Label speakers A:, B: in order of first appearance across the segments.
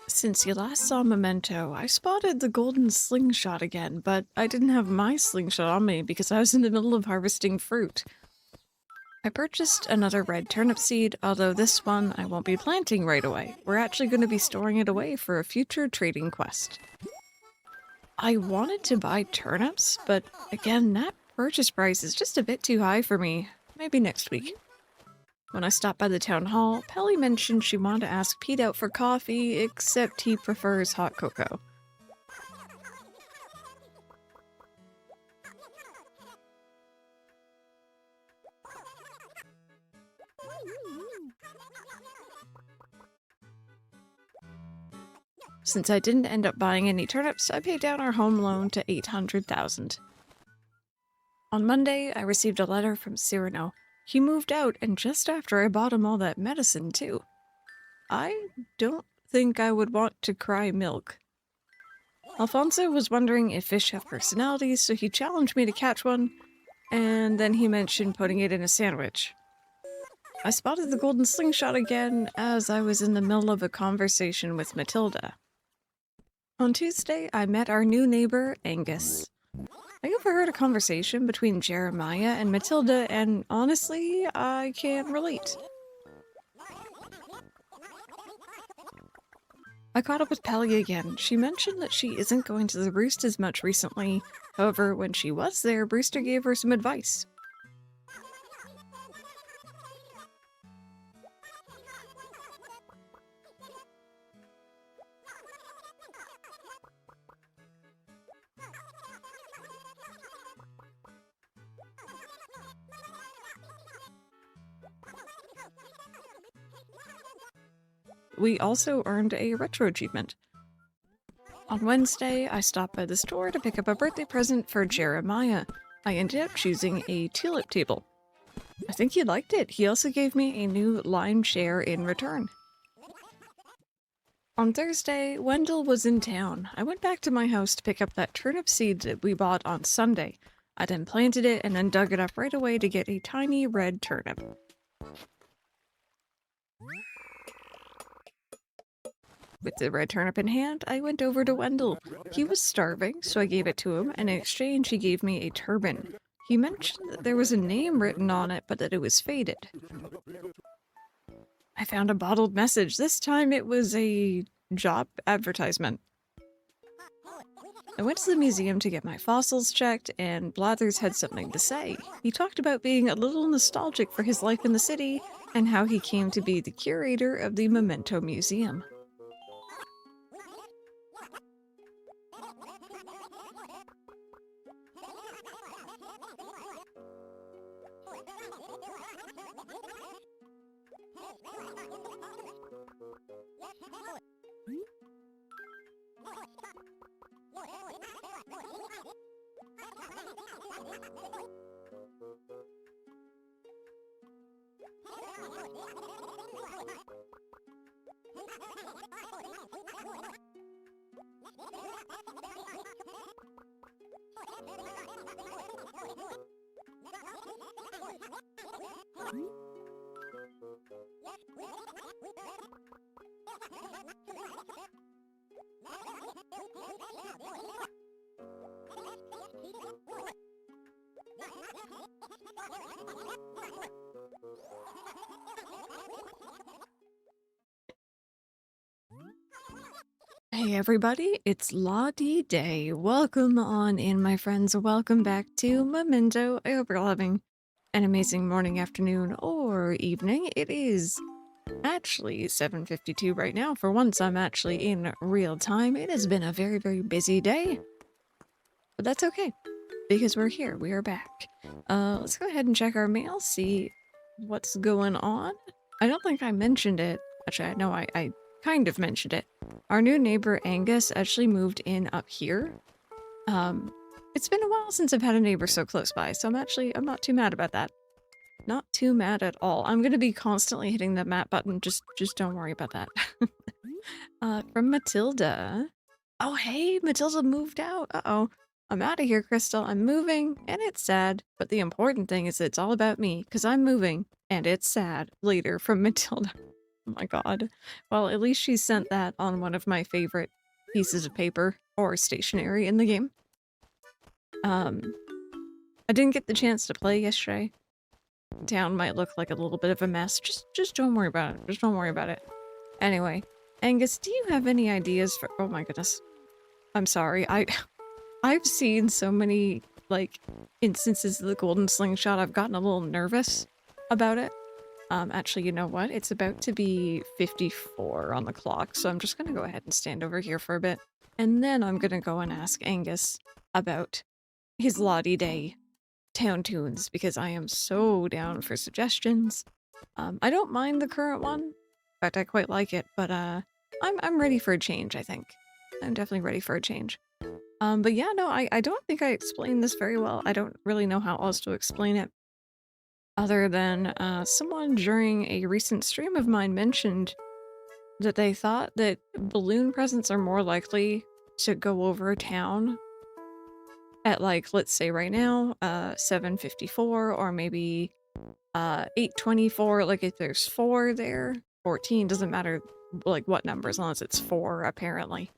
A: Since you last saw Memento, I spotted the golden slingshot again, but I didn't have my slingshot on me because I was in the middle of harvesting fruit. I purchased another red turnip seed, although this one I won't be planting right away. We're actually going to be storing it away for a future trading quest. I wanted to buy turnips, but again, that purchase price is just a bit too high for me. Maybe next week. When I stopped by the town hall, Pelly mentioned she wanted to ask Pete out for coffee, except he prefers hot cocoa. Since I didn't end up buying any turnips, I paid down our home loan to 800,000. On Monday, I received a letter from Cyrano. He moved out, and just after I bought him all that medicine, too. I don't think I would want to cry milk. Alfonso was wondering if fish have personalities, so he challenged me to catch one, and then he mentioned putting it in a sandwich. I spotted the golden slingshot again as I was in the middle of a conversation with Matilda. On Tuesday, I met our new neighbor, Angus. I overheard a conversation between Jeremiah and Matilda, and honestly, I can't relate. I caught up with Pelly again. She mentioned that she isn't going to the roost as much recently. However, when she was there, Brewster gave her some advice. We also earned a retro achievement. On Wednesday, I stopped by the store to pick up a birthday present for Jeremiah. I ended up choosing a tulip table. I think he liked it. He also gave me a new lime chair in return. On Thursday, Wendell was in town. I went back to my house to pick up that turnip seed that we bought on Sunday. I then planted it and then dug it up right away to get a tiny red turnip. With the red turnip in hand, I went over to Wendell. He was starving, so I gave it to him, and in exchange he gave me a turban. He mentioned that there was a name written on it, but that it was faded. I found a bottled message. This time it was a job advertisement. I went to the museum to get my fossils checked, and Blathers had something to say. He talked about being a little nostalgic for his life in the city, and how he came to be the curator of the Memento Museum. Hey everybody, it's Lottie Day. Welcome on in, my friends. Welcome back to Memento. I hope you're all having an amazing morning, afternoon, or evening. It is actually 7:52 right now. For once, I'm actually in real time. It has been a very, very busy day, but that's okay because we're here. We are back. Let's go ahead and check our mail, see what's going on. I don't think I mentioned it. Actually, no, I kind of mentioned it. Our new neighbor Angus actually moved in up here. It's been a while since I've had a neighbor so close by, so I'm not too mad about that. Not too mad at all. I'm gonna be constantly hitting the map button, just don't worry about that. From Matilda. Oh hey, Matilda moved out. Uh-oh. I'm out of here, Crystal. I'm moving, and it's sad. But the important thing is it's all about me, because I'm moving, and it's sad. Later, from Matilda. Oh my god. Well, at least she sent that on one of my favorite pieces of paper or stationery in the game. I didn't get the chance to play yesterday. Town might look like a little bit of a mess. Just don't worry about it. Just don't worry about it. Anyway, Angus, do you have any ideas for— oh my goodness. I'm sorry. I've seen so many, like, instances of the golden slingshot, I've gotten a little nervous about it. Actually, you know what? It's about to be 54 on the clock, so I'm just gonna go ahead and stand over here for a bit. And then I'm gonna go and ask Angus about his Lottie Day town tunes, because I am so down for suggestions. I don't mind the current one. In fact, I quite like it, but I'm ready for a change, I think. I'm definitely ready for a change. But yeah, no, I don't think I explained this very well. I don't really know how else to explain it. Other than someone during a recent stream of mine mentioned that they thought that balloon presents are more likely to go over town at, like, let's say right now, 7:54 or maybe 8:24, like if there's 4 there. 14 doesn't matter, like, what number, as long as it's 4, apparently.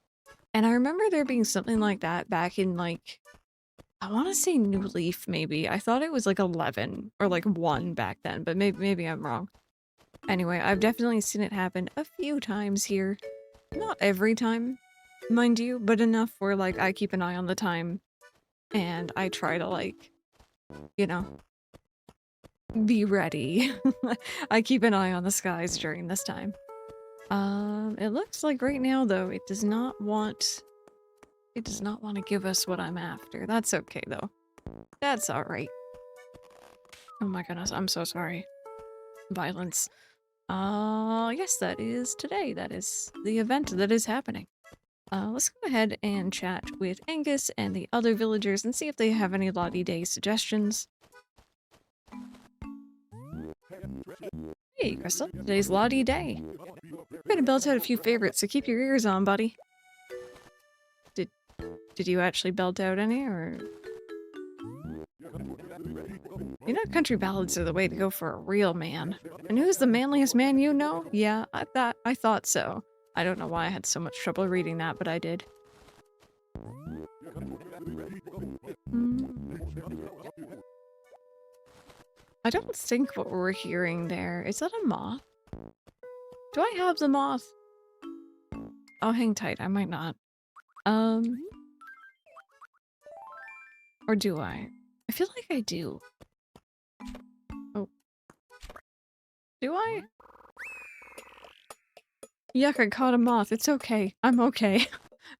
A: And I remember there being something like that back in, like, I want to say New Leaf, maybe. I thought it was like 11 or like 1 back then, but maybe I'm wrong. Anyway, I've definitely seen it happen a few times here. Not every time, mind you, but enough where, like, I keep an eye on the time and I try to, like, you know, be ready. I keep an eye on the skies during this time. It looks like right now, though, it does not want to give us what I'm after. That's okay, though. That's alright. Oh my goodness, I'm so sorry. Violence. Yes, that is today. That is the event that is happening. Let's go ahead and chat with Angus and the other villagers and see if they have any Lottie Day suggestions. Hey, Crystal. Today's Lottie Day. I'm gonna belt out a few favorites, so keep your ears on, buddy. Did you actually belt out any, or? You know, country ballads are the way to go for a real man. And who's the manliest man you know? Yeah, I thought so. I don't know why I had so much trouble reading that, but I did. I don't think what we're hearing there— is that a moth? Do I have the moth? I'll hang tight, I might not. Or do I? I feel like I do. Oh. Do I? Yuck, I caught a moth. It's okay. I'm okay.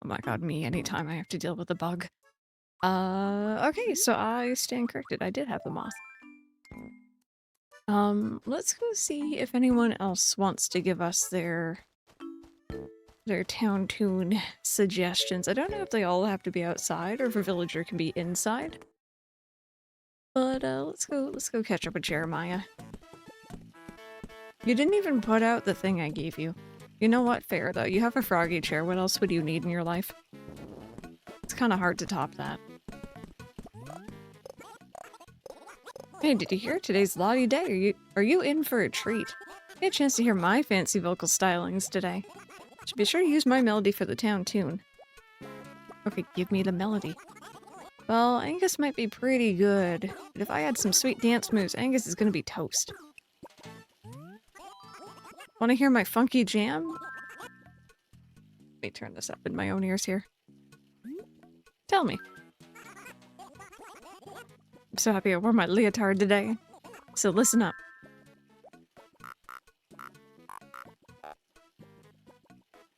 A: Oh my god, me, anytime I have to deal with a bug. Okay, so I stand corrected. I did have the moth. Let's go see if anyone else wants to give us their town tune suggestions. I don't know if they all have to be outside or if a villager can be inside. But let's go catch up with Jeremiah. You didn't even put out the thing I gave you. You know what? Fair, though. You have a froggy chair. What else would you need in your life? It's kind of hard to top that. Hey, did you hear? Today's Lottie Day. Are you in for a treat? Get a chance to hear my fancy vocal stylings today. Should be sure to use my melody for the town tune. Okay, give me the melody. Well, Angus might be pretty good, but if I had some sweet dance moves, Angus is gonna be toast. Wanna hear my funky jam? Let me turn this up in my own ears here. Tell me. I'm so happy I wore my leotard today. So listen up.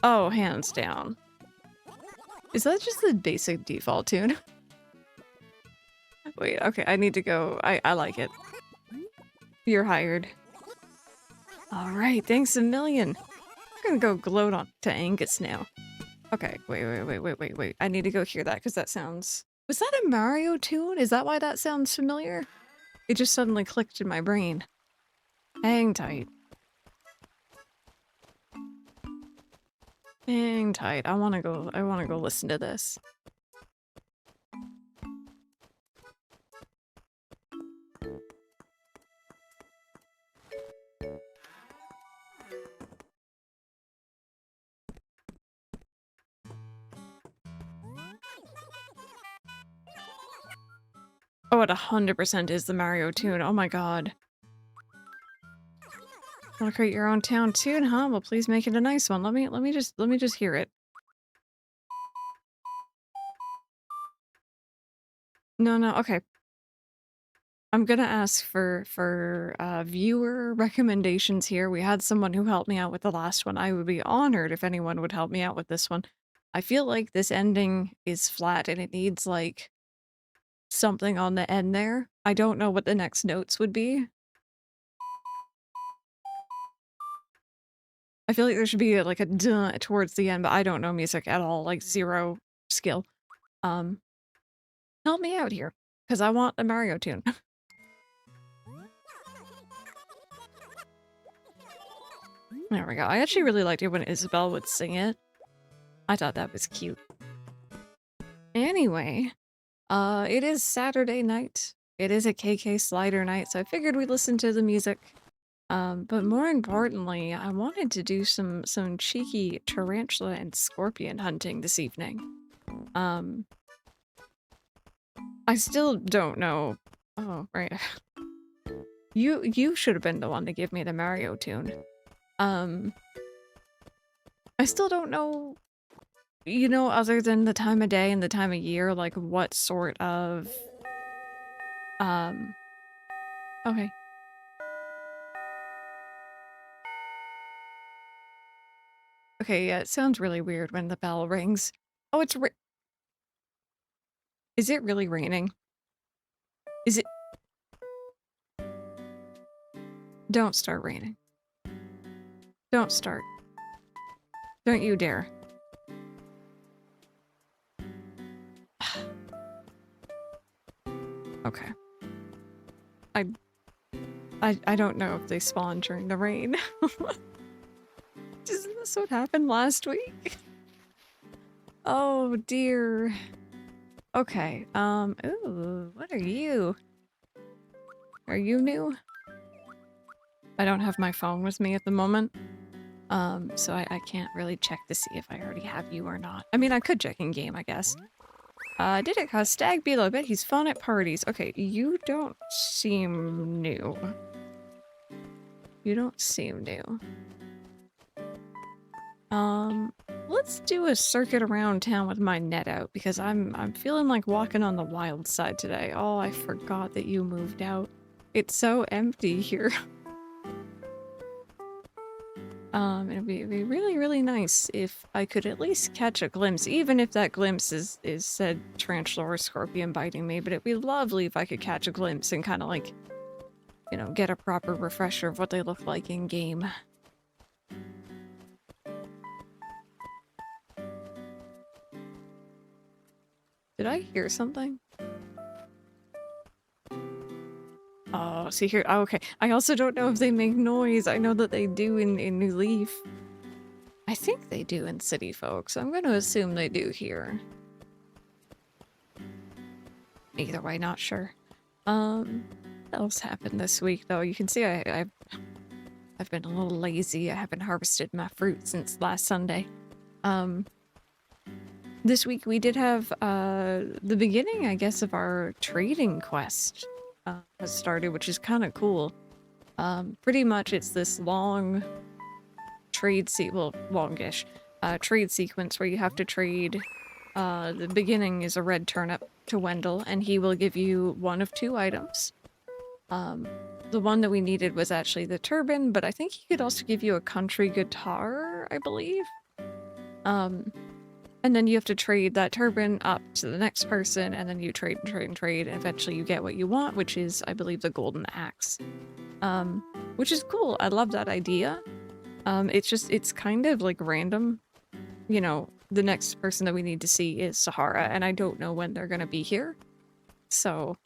A: Oh, hands down. Is that just the basic default tune? Wait, okay, I need to go. I like it. You're hired. Alright, thanks a million. I'm gonna go gloat on to Angus now. Okay, wait. I need to go hear that because that sounds— was that a Mario tune? Is that why that sounds familiar? It just suddenly clicked in my brain. Hang tight. Hang tight. I wanna go listen to this. Oh, it 100% is the Mario tune. Oh my god. Want to create your own town tune, huh? Well, please make it a nice one. Let me just hear it. No, no, okay. I'm gonna ask for viewer recommendations here. We had someone who helped me out with the last one. I would be honored if anyone would help me out with this one. I feel like this ending is flat and it needs like something on the end there. I don't know what the next notes would be. I feel like there should be like a duh towards the end, but I don't know music at all, like zero skill. Um, Help me out here, because I want the Mario tune. There we go. I actually really liked it when Isabelle would sing it. I thought that was cute. Anyway, it is Saturday night. It is a KK Slider night, so I figured we'd listen to the music. But more importantly, I wanted to do some cheeky tarantula and scorpion hunting this evening. I still don't know. Oh, right. You should have been the one to give me the Mario tune. I still don't know, you know, other than the time of day and the time of year, like what sort of okay. Okay, yeah, it sounds really weird when the bell rings. Oh, is it really raining? Is it? Don't start raining. Don't start. Don't you dare. Okay. I don't know if they spawn during the rain. Isn't this what happened last week? Oh dear. Okay, ooh, what are you? Are you new? I don't have my phone with me at the moment. So I can't really check to see if I already have you or not. I mean, I could check in game, I guess. Did it cause Stag Beetle? I bet he's fun at parties. Okay, you don't seem new. You don't seem new. Let's do a circuit around town with my net out because I'm feeling like walking on the wild side today. Oh, I forgot that you moved out. It's so empty here. It'd be really, really nice if I could at least catch a glimpse, even if that glimpse is said tarantula or scorpion biting me, but it'd be lovely if I could catch a glimpse and kind of like, you know, get a proper refresher of what they look like in game. Did I hear something? Oh, see here. Oh, okay. I also don't know if they make noise. I know that they do in New Leaf. I think they do in City Folk, so I'm going to assume they do here. Either way, not sure. What else happened this week, though? You can see I've been a little lazy. I haven't harvested my fruit since last Sunday. This week we did have the beginning, I guess, of our trading quest has started, which is kind of cool. Pretty much it's this long longish trade sequence where you have to trade. The beginning is a red turnip to Wendell, and he will give you one of two items. The one that we needed was actually the turban, but I think he could also give you a country guitar, I believe. And then you have to trade that turban up to the next person, and then you trade and trade and trade, and eventually you get what you want, which is, I believe, the golden axe. Which is cool. I love that idea. It's kind of like random. You know, the next person that we need to see is Sahara, and I don't know when they're gonna be here. So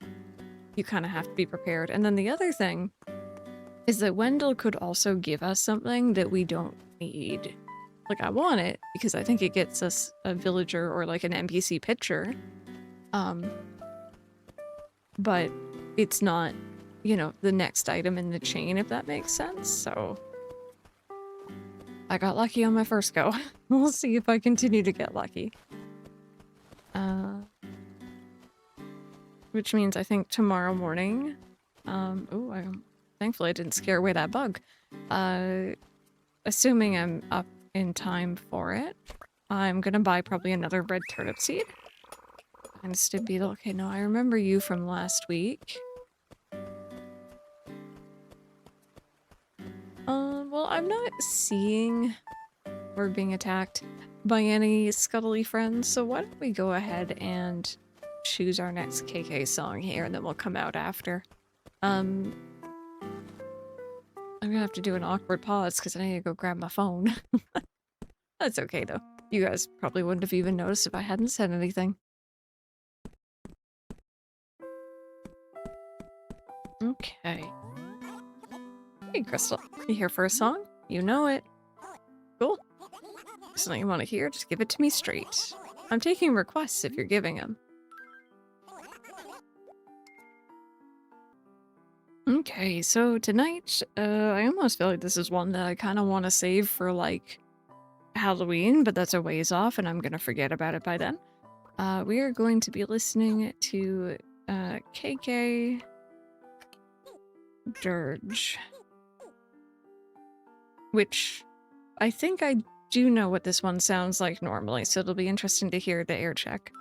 A: you kind of have to be prepared. And then the other thing is that Wendell could also give us something that we don't need. Like, I want it because I think it gets us a villager or like an NPC picture. But it's not, you know, the next item in the chain, if that makes sense. So I got lucky on my first go. We'll see if I continue to get lucky. which means I think tomorrow morning, thankfully I didn't scare away that bug. Assuming I'm up in time for it, I'm gonna buy probably another red turnip seed. And Stib Beetle, okay, no, I remember you from last week. Well, I'm not seeing we're being attacked by any scuttly friends, so why don't we go ahead and choose our next KK song here, and then we'll come out after. I'm gonna have to do an awkward pause because I need to go grab my phone. That's okay, though. You guys probably wouldn't have even noticed if I hadn't said anything. Okay. Hey, Crystal. You here for a song? You know it. Cool. Something you want to hear? Just give it to me straight. I'm taking requests if you're giving them. Okay, so tonight, I almost feel like this is one that I kind of want to save for, like, Halloween, but that's a ways off, and I'm gonna forget about it by then. We are going to be listening to, KK Dirge. Which, I think I do know what this one sounds like normally, so it'll be interesting to hear the air check.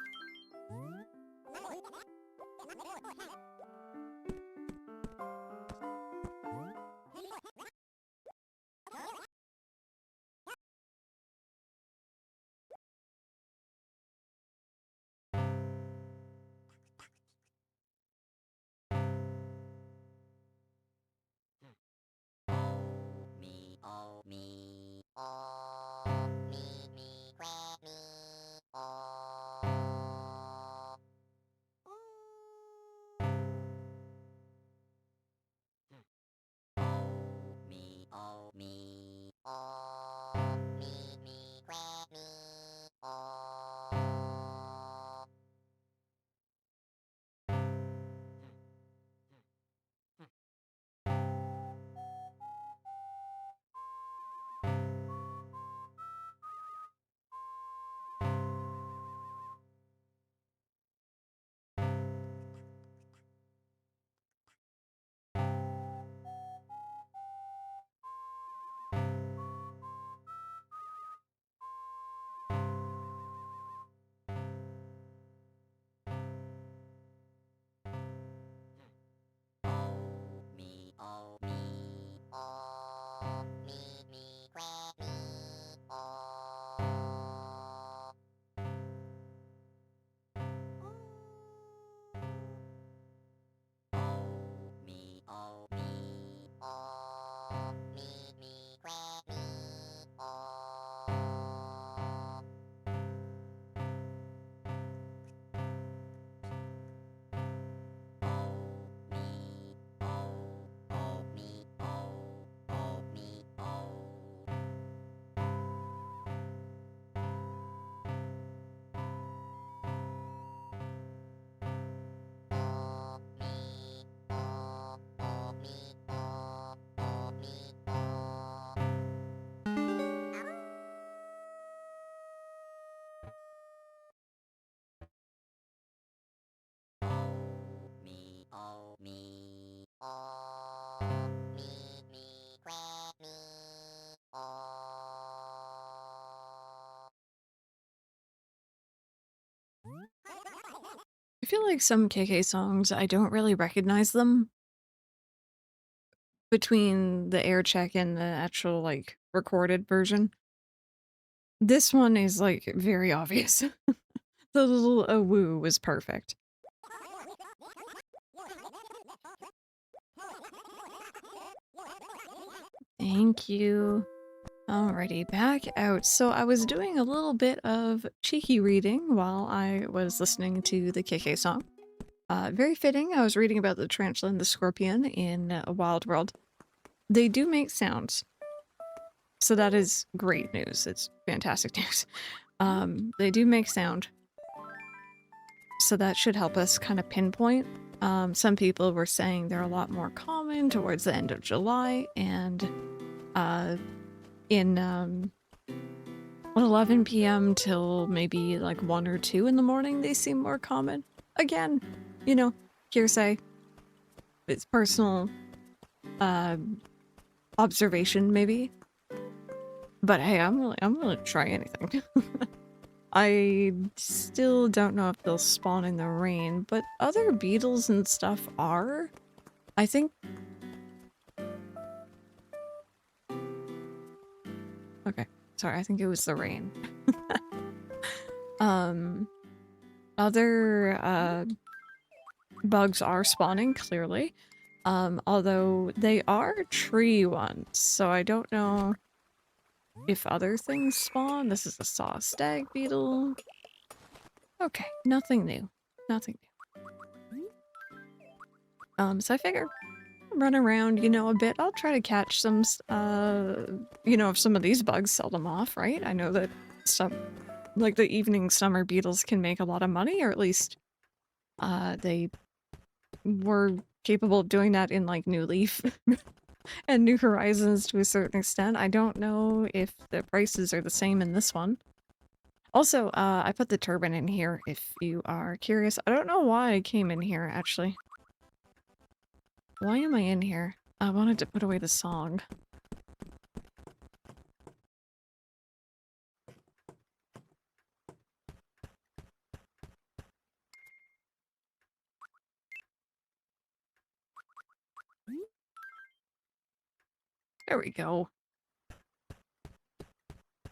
A: I feel like some KK songs, I don't really recognize them between the air check and the actual, like, recorded version. This one is, like, very obvious. The little woo was perfect. Thank you. Alrighty, back out. So I was doing a little bit of cheeky reading while I was listening to the KK song. Very fitting. I was reading about the tarantula and the scorpion in A Wild World. They do make sounds. So that is great news. It's fantastic news. They do make sound. So that should help us kind of pinpoint. Some people were saying they're a lot more common towards the end of July, and in 11 p.m. till maybe like 1 or 2 in the morning, they seem more common. Again, you know, hearsay. It's personal, uh, observation, maybe. But hey, I'm willing to try anything. I still don't know if they'll spawn in the rain, but other beetles and stuff are. I think... Okay, sorry, I think it was the rain. Other, bugs are spawning, clearly. Although they are tree ones, so I don't know if other things spawn. This is a saw stag beetle. Okay, nothing new. Nothing new. So I figure run around, you know, a bit. I'll try to catch some, you know, if some of these bugs sell them off, right? I know that some, like the evening summer beetles can make a lot of money, or at least, they were capable of doing that in, like, New Leaf and New Horizons to a certain extent. I don't know if the prices are the same in this one. Also, I put the turbine in here if you are curious. I don't know why I came in here, actually. Why am I in here? I wanted to put away the song. There we go.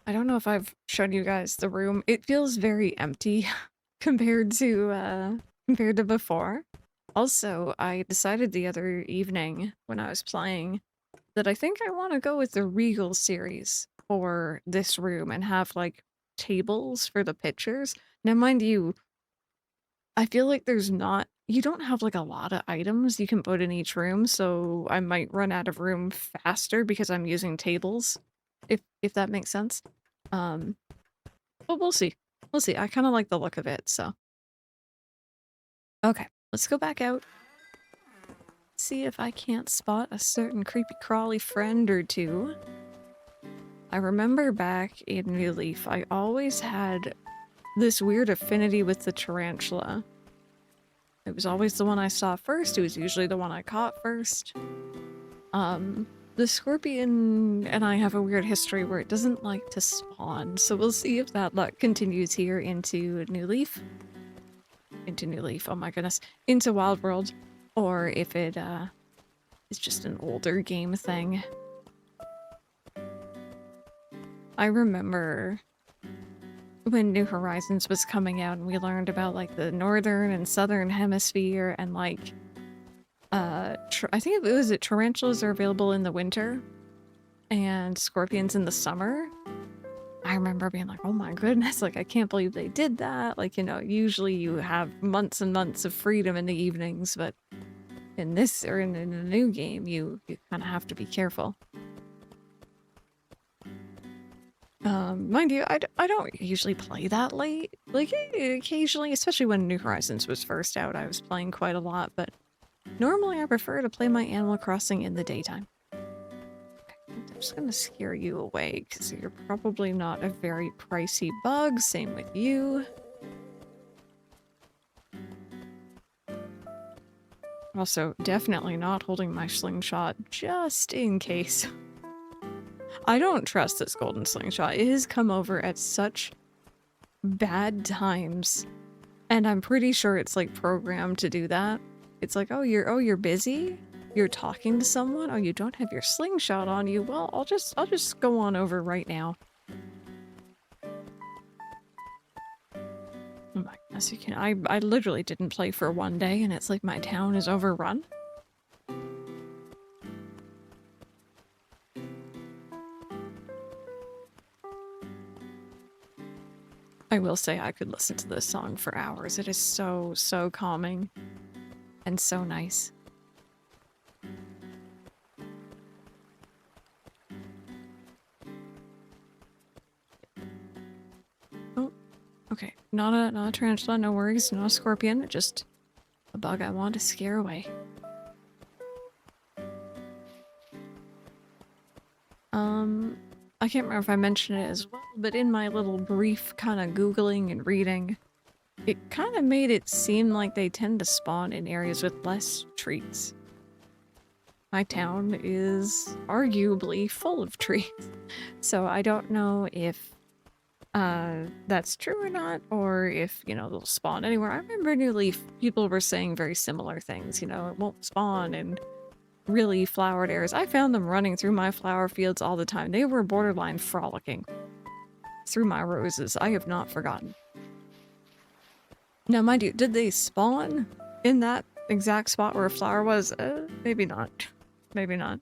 A: I don't know if I've shown you guys the room. It feels very empty compared to before. Also, I decided the other evening when I was playing that I think I want to go with the Regal series for this room and have, like, tables for the pictures. Now, mind you, I feel like you don't have, like, a lot of items you can put in each room, so I might run out of room faster because I'm using tables, if that makes sense. Um, but we'll see. We'll see. I kind of like the look of it, so. Okay, let's go back out. See if I can't spot a certain creepy crawly friend or two. I remember back in New Leaf, I always had this weird affinity with the tarantula. It was always the one I saw first. It was usually the one I caught first. The scorpion and I have a weird history where it doesn't like to spawn, so we'll see if that luck continues here into New Leaf. Into New Leaf, oh my goodness. Into Wild World. Or if it, is just an older game thing. I remember when New Horizons was coming out and we learned about, like, the northern and southern hemisphere and, like, I think it was tarantulas are available in the winter and scorpions in the summer. I remember being like, oh my goodness, like, I can't believe they did that. Like, you know, usually you have months and months of freedom in the evenings, but in this, or in a new game, you kind of have to be careful. Mind you, I don't usually play that late. Like, occasionally, especially when New Horizons was first out, I was playing quite a lot, but normally I prefer to play my Animal Crossing in the daytime. Okay, I'm just gonna scare you away, because you're probably not a very pricey bug. Same with you. Also, definitely not holding my slingshot, just in case. I don't trust this golden slingshot. It has come over at such bad times, and I'm pretty sure it's, like, programmed to do that. It's like, oh, you're busy? You're talking to someone? Oh, you don't have your slingshot on you? Well, I'll just go on over right now. Oh my goodness, I literally didn't play for one day, and it's like my town is overrun. I will say I could listen to this song for hours. It is so, so calming and so nice. Oh, okay. Not a tarantula, no worries. Not a scorpion, just a bug I want to scare away. I can't remember if I mentioned it as well, but in my little brief kind of Googling and reading, it kind of made it seem like they tend to spawn in areas with less trees. My town is arguably full of trees, so I don't know if that's true or not, or if, you know, they'll spawn anywhere. I remember New Leaf, people were saying very similar things, you know, it won't spawn in really flowered areas. I found them running through my flower fields all the time. They were borderline frolicking through my roses. I have not forgotten. Now, mind you, did they spawn in that exact spot where a flower was? Maybe not. Maybe not.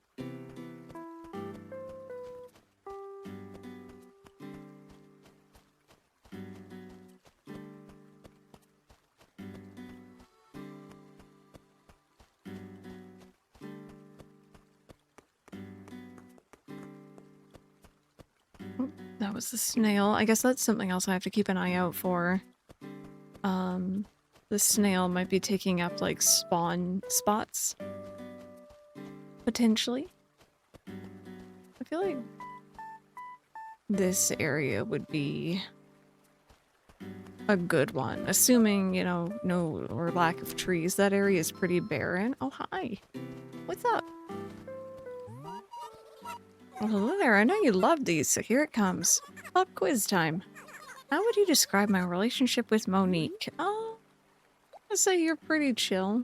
A: Oh, that was the snail. I guess that's something else I have to keep an eye out for. The snail might be taking up, like, spawn spots. Potentially. I feel like this area would be a good one. Assuming, you know, no or lack of trees. That area is pretty barren. Oh, hi. What's up? Well, hello there. I know you love these, so here it comes. Pop quiz time. How would you describe my relationship with Monique? Oh, I'd say you're pretty chill.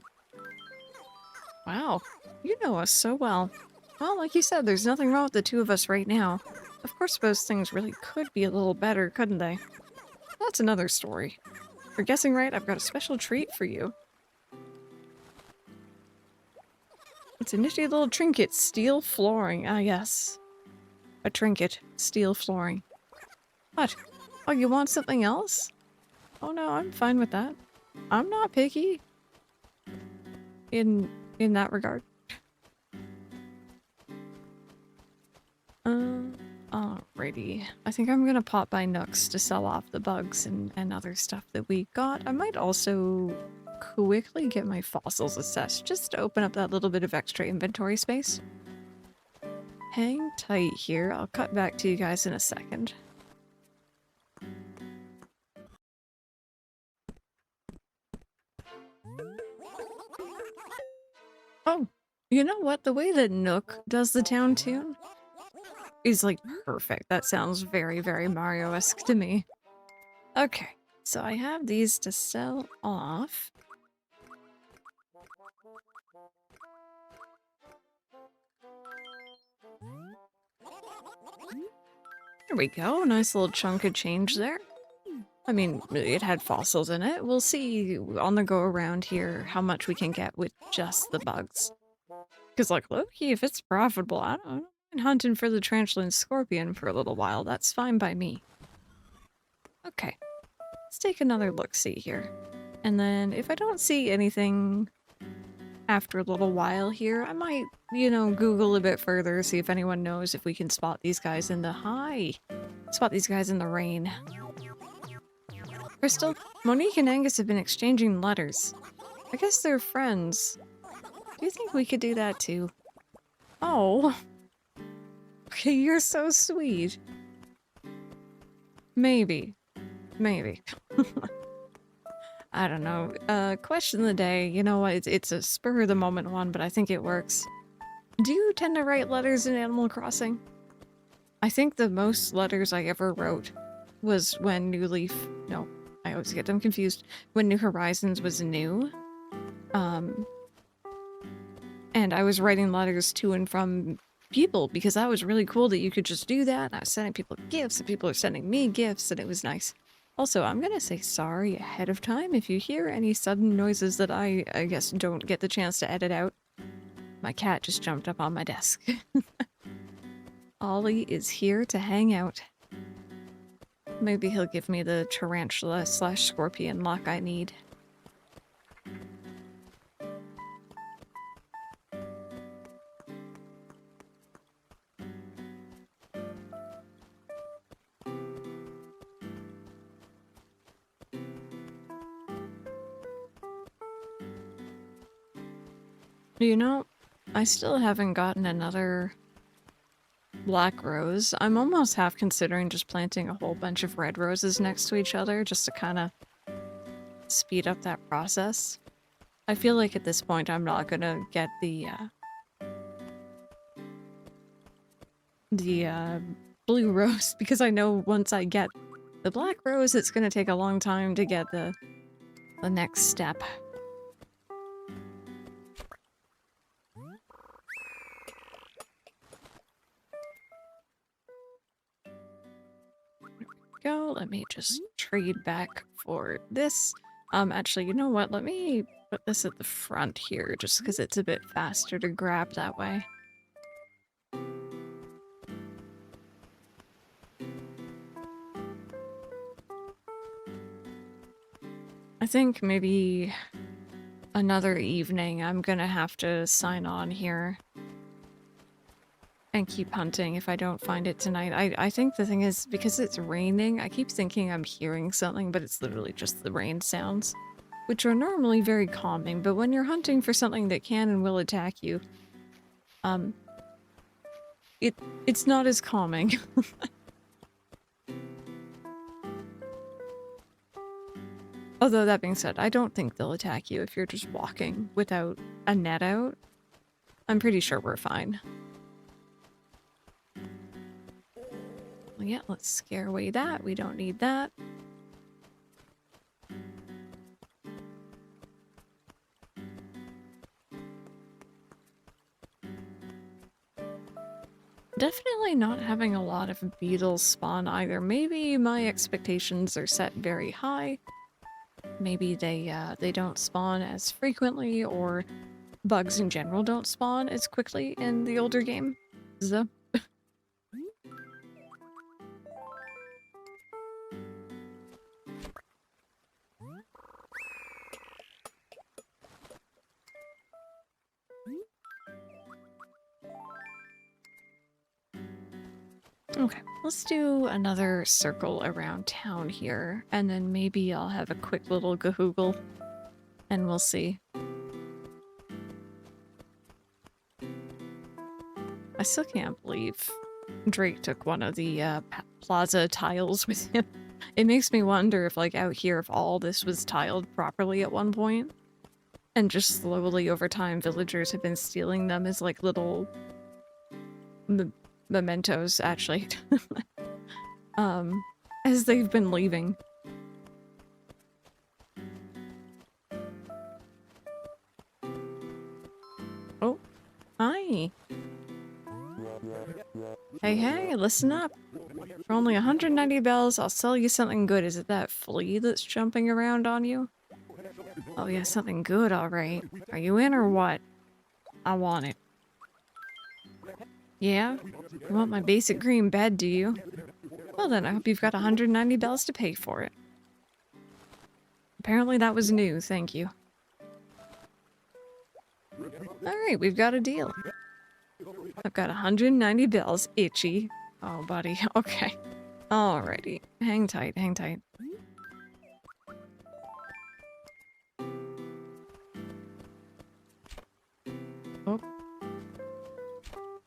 A: Wow, you know us so well. Well, like you said, there's nothing wrong with the two of us right now. Of course, those things really could be a little better, couldn't they? That's another story. If you're guessing right, I've got a special treat for you. It's a nifty little trinket, steel flooring. Ah, yes. A trinket, steel flooring. What? Oh, you want something else? Oh no, I'm fine with that. I'm not picky. In that regard. Alrighty. I think I'm gonna pop by Nooks to sell off the bugs and other stuff that we got. I might also quickly get my fossils assessed, just to open up that little bit of extra inventory space. Hang tight here. I'll cut back to you guys in a second. Oh, you know what? The way that Nook does the town tune is like perfect. That sounds very, very Mario-esque to me. Okay, so I have these to sell off. There we go. Nice little chunk of change there. I mean, it had fossils in it. We'll see on the go around here how much we can get with just the bugs. Because, like, low-key, if it's profitable, I don't mind hunting for the tarantula and scorpion for a little while. That's fine by me. Okay, let's take another look-see here. And then if I don't see anything after a little while here, I might, you know, Google a bit further, see if anyone knows if we can spot these guys in the... Spot these guys in the rain. Crystal, Monique and Angus have been exchanging letters. I guess they're friends. Do you think we could do that too? Oh. Okay, you're so sweet. Maybe. Maybe. I don't know. Question of the day. You know what? It's a spur-of-the-moment one, but I think it works. Do you tend to write letters in Animal Crossing? I think the most letters I ever wrote was when New Leaf... No, I always get them confused. When New Horizons was new. And I was writing letters to and from people because that was really cool that you could just do that. I was sending people gifts and people are sending me gifts and it was nice. Also, I'm gonna say sorry ahead of time if you hear any sudden noises that I guess don't get the chance to edit out. My cat just jumped up on my desk. Ollie is here to hang out. Maybe he'll give me the tarantula / scorpion lock I need. You know, I still haven't gotten another black rose. I'm almost half considering just planting a whole bunch of red roses next to each other just to kind of speed up that process. I feel like at this point I'm not gonna get the blue rose because I know once I get the black rose, it's gonna take a long time to get the next step. Go. Let me just trade back for this. Actually, you know what? Let me put this at the front here just because it's a bit faster to grab that way. I think maybe another evening I'm gonna have to sign on here and keep hunting if I don't find it tonight. I think the thing is, because it's raining, I keep thinking I'm hearing something, but it's literally just the rain sounds, which are normally very calming, but when you're hunting for something that can and will attack you, it's not as calming. Although that being said, I don't think they'll attack you if you're just walking without a net out. I'm pretty sure we're fine. Well, yeah, let's scare away that. We don't need that. Definitely not having a lot of beetles spawn either. Maybe my expectations are set very high. Maybe they don't spawn as frequently, or bugs in general don't spawn as quickly in the older game. So. Okay, let's do another circle around town here, and then maybe I'll have a quick little gahoogle, and we'll see. I still can't believe Drake took one of the plaza tiles with him. It makes me wonder if, like, out here, if all this was tiled properly at one point, and just slowly over time villagers have been stealing them as, like, little mementos, actually. As they've been leaving. Oh, hi. Hey, listen up. For only 190 bells, I'll sell you something good. Is it that flea that's jumping around on you? Oh yeah, something good, alright. Are you in or what? I want it. Yeah? You want my basic green bed, do you? Well then, I hope you've got 190 bells to pay for it. Apparently that was new, thank you. Alright, we've got a deal. I've got 190 bells, itchy. Oh, buddy, okay. Alrighty, hang tight, hang tight. Oh.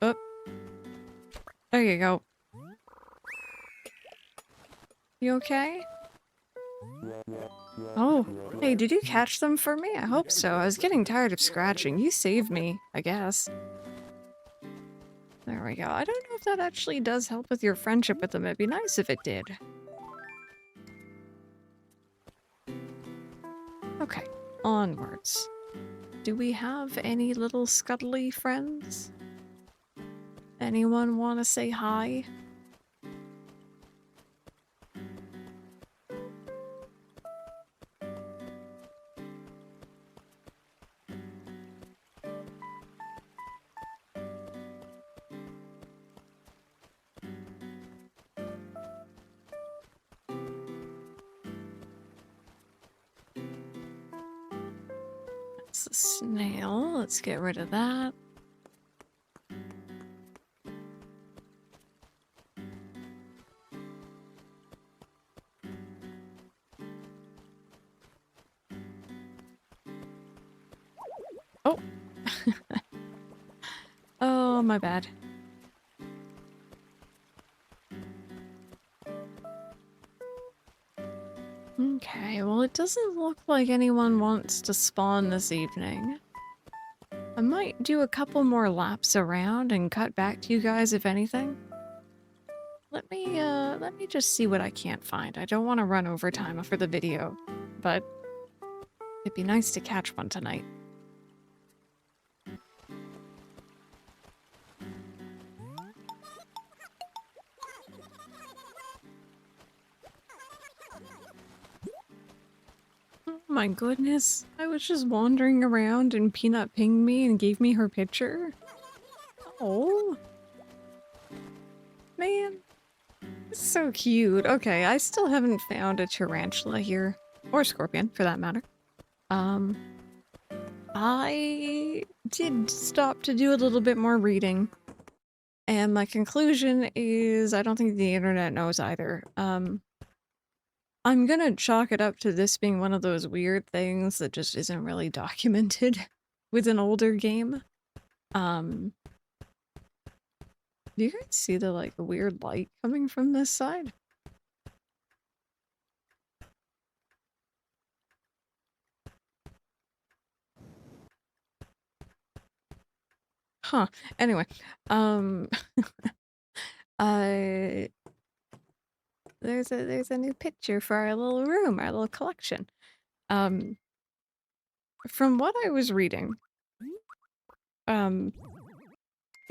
A: Oh. There you go. You okay? Oh, hey, did you catch them for me? I hope so. I was getting tired of scratching. You saved me, I guess. There we go. I don't know if that actually does help with your friendship with them. It'd be nice if it did. Okay, onwards. Do we have any little scuttly friends? Anyone want to say hi? That's a snail. Let's get rid of that. Oh! Oh, my bad. Okay, well, it doesn't look like anyone wants to spawn this evening. I might do a couple more laps around and cut back to you guys if anything. Let me just see what I can't find. I don't want to run over time for the video, but it'd be nice to catch one tonight. Oh my goodness, I was just wandering around and Peanut pinged me and gave me her picture. Oh, man. So cute. Okay, I still haven't found a tarantula here. Or scorpion, for that matter. I did stop to do a little bit more reading. And my conclusion is I don't think the internet knows either. I'm gonna chalk it up to this being one of those weird things that just isn't really documented with an older game. Do you guys see the, like, weird light coming from this side? Huh. Anyway, uh, there's a new picture for our little room, our little collection. From what I was reading,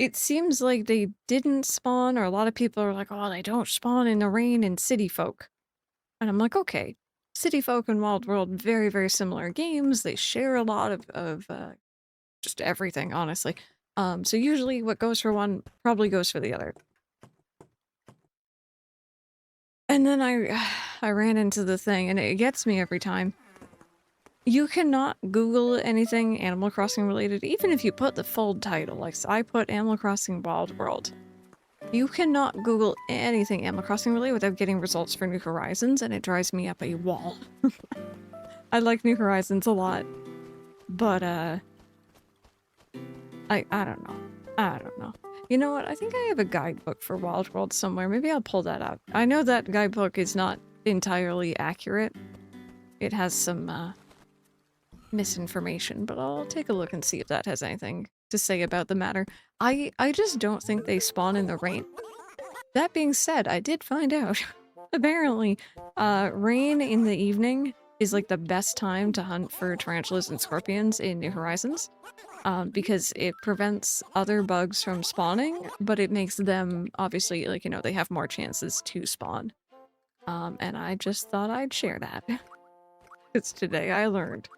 A: it seems like they didn't spawn, or a lot of people are like, oh, they don't spawn in the rain in City Folk. And I'm like, okay, City Folk and Wild World, very, very similar games. They share a lot of just everything, honestly. So usually what goes for one probably goes for the other. And then I ran into the thing, and it gets me every time. You cannot Google anything Animal Crossing related, even if you put the full title. Like, so I put Animal Crossing Wild World. You cannot Google anything Animal Crossing related without getting results for New Horizons, and it drives me up a wall. I like New Horizons a lot, but I don't know. I don't know. You know what? I think I have a guidebook for Wild World somewhere. Maybe I'll pull that up. I know that guidebook is not entirely accurate. It has some misinformation, but I'll take a look and see if that has anything to say about the matter. I just don't think they spawn in the rain. That being said, I did find out. Apparently, rain in the evening is like the best time to hunt for tarantulas and scorpions in New Horizons. Because it prevents other bugs from spawning, but it makes them, obviously, like, you know, they have more chances to spawn. And I just thought I'd share that. It's today I learned.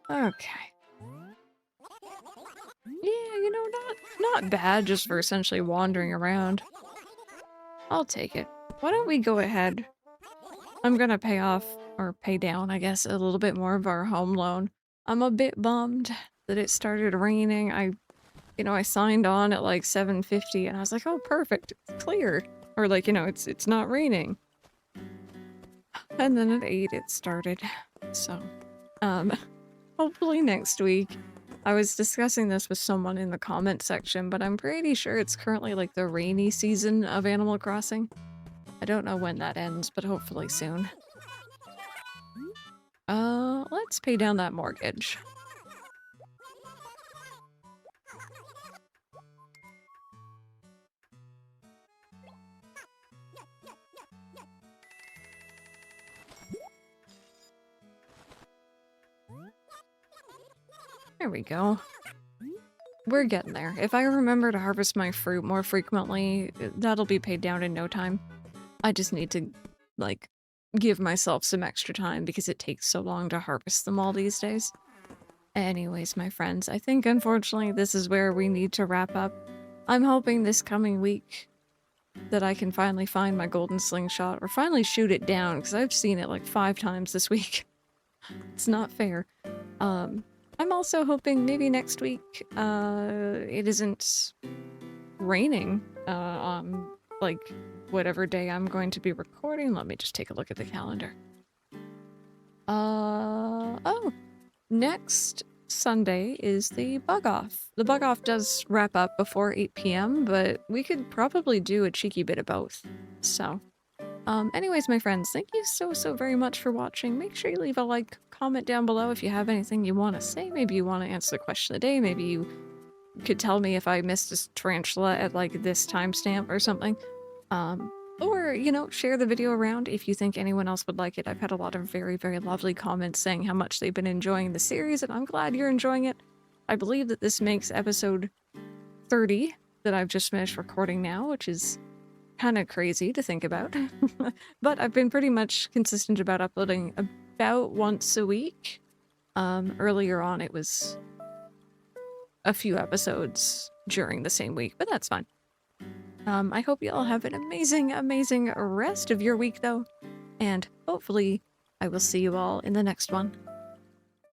A: Okay. Yeah, you know, not bad just for essentially wandering around. I'll take it. Why don't we go ahead? I'm gonna pay off, or pay down, I guess, a little bit more of our home loan. I'm a bit bummed that it started raining. You know, I signed on at like 7:50 and I was like, oh, perfect, it's clear. Or like, you know, it's not raining. And then at 8 it started. So, hopefully next week. I was discussing this with someone in the comment section, but I'm pretty sure it's currently like the rainy season of Animal Crossing. I don't know when that ends, but hopefully soon. Let's pay down that mortgage. There we go. We're getting there. If I remember to harvest my fruit more frequently, that'll be paid down in no time. I just need to, like, give myself some extra time because it takes so long to harvest them all these days. Anyways, my friends, I think unfortunately this is where we need to wrap up. I'm hoping this coming week that I can finally find my golden slingshot, or finally shoot it down, because I've seen it like 5 times this week. It's not fair. I'm also hoping maybe next week, it isn't raining, on, like, whatever day I'm going to be recording. Let me just take a look at the calendar. Oh, next Sunday is the bug off. The bug off does wrap up before 8 p.m., but we could probably do a cheeky bit of both. So, Anyways, my friends, thank you so very much for watching. Make sure you leave a like, comment down below if you have anything you want to say. Maybe you want to answer the question of the day. Maybe you could tell me if I missed a tarantula at like this timestamp or something. Or, you know, share the video around if you think anyone else would like it. I've had a lot of very lovely comments saying how much they've been enjoying the series, and I'm glad you're enjoying it. I believe that this makes episode 30 that I've just finished recording now, which is kind of crazy to think about. But I've been pretty much consistent about uploading about once a week. Earlier on it was a few episodes during the same week, but that's fine. I hope you all have an amazing rest of your week though, and hopefully I will see you all in the next one.